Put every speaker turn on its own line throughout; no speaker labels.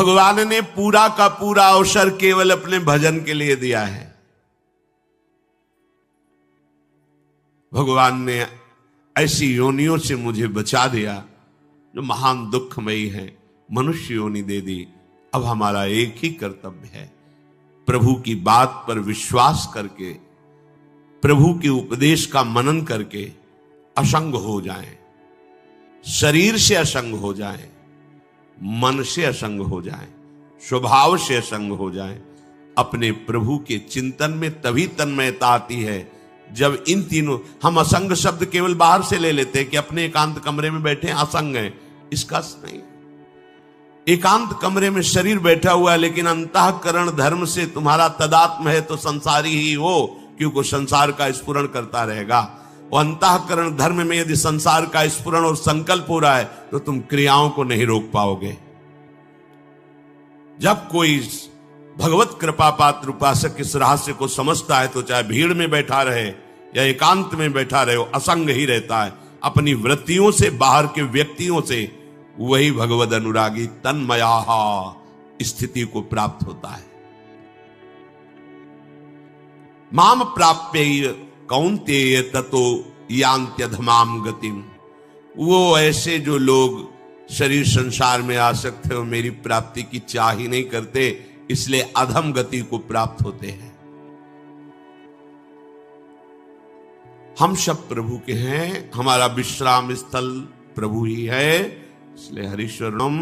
भगवान ने पूरा का पूरा अवसर केवल अपने भजन के लिए दिया है। भगवान ने ऐसी योनियों से मुझे बचा दिया जो महान दुखमयी है, मनुष्य योनि दे दी। अब हमारा एक ही कर्तव्य है, प्रभु की बात पर विश्वास करके, प्रभु के उपदेश का मनन करके असंग हो जाएं, शरीर से असंग हो जाएं, मन से असंग हो जाएं, स्वभाव से असंग हो जाएं। अपने प्रभु के चिंतन में तभी तन्मयता आती है जब इन तीनों, हम असंग शब्द केवल बाहर से ले लेते हैं कि अपने एकांत कमरे में बैठे असंग हैं, इसका नहीं। एकांत कमरे में शरीर बैठा हुआ है लेकिन अंतःकरण धर्म से तुम्हारा तदात्म है तो संसारी ही हो, क्योंकि संसार का स्फुरण करता रहेगा। और अंतःकरण धर्म में यदि संसार का स्फुरण और संकल्प हो रहा है तो तुम क्रियाओं को नहीं रोक पाओगे। जब कोई भगवत कृपा पात्र उपासक इस रहस्य को समझता है तो चाहे भीड़ में बैठा रहे या एकांत में बैठा रहे, असंग ही रहता है। अपनी वृत्तियों से, बाहर के व्यक्तियों से वही भगवद अनुरागी तन्मया स्थिति को प्राप्त होता है। माम प्राप्य कौन्तेय ततो यान्त्यधमाम गतिम। वो ऐसे जो लोग शरीर संसार में आसक्त है वो मेरी प्राप्ति की चाह ही नहीं करते, इसलिए अधम गति को प्राप्त होते हैं। हम सब प्रभु के हैं, हमारा विश्राम स्थल प्रभु ही है, इसलिए हरिशरणम।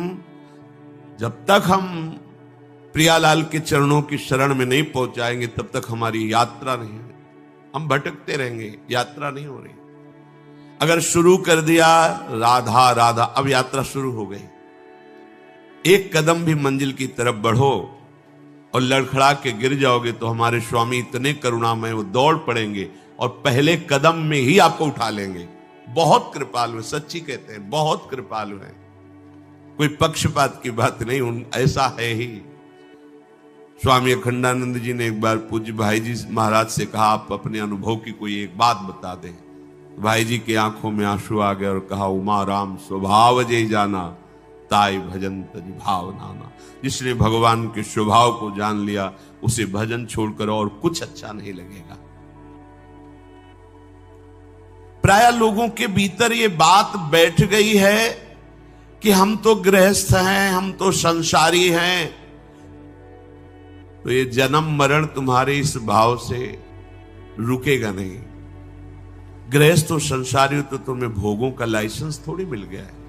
जब तक हम प्रियालाल के चरणों की शरण में नहीं पहुंचाएंगे तब तक हमारी यात्रा नहीं है। हम भटकते रहेंगे, यात्रा नहीं हो रही। अगर शुरू कर दिया राधा राधा, अब यात्रा शुरू हो गई। एक कदम भी मंजिल की तरफ बढ़ो और लड़खड़ा के गिर जाओगे तो हमारे स्वामी इतने करुणामय, वो दौड़ पड़ेंगे और पहले कदम में ही आपको उठा लेंगे। बहुत कृपालु है, सच्ची कहते हैं, बहुत कृपालु है। कोई पक्षपात की बात नहीं, ऐसा है ही। स्वामी अखंडानंद जी ने एक बार पूज्य भाई जी महाराज से कहा, आप अपने अनुभव की कोई एक बात बता दें। भाई जी की आंखों में आंसू आ गए और कहा, उमा राम स्वभाव जय जाना, ताई भजन तज भाव नाना। जिसने भगवान के स्वभाव को जान लिया उसे भजन छोड़कर और कुछ अच्छा नहीं लगेगा। प्राय लोगों के भीतर ये बात बैठ गई है कि हम तो गृहस्थ हैं, हम तो संसारी हैं, तो ये जन्म मरण तुम्हारे इस भाव से रुकेगा नहीं। गृहस्थ और संसारी तो तुम्हें भोगों का लाइसेंस थोड़ी मिल गया है।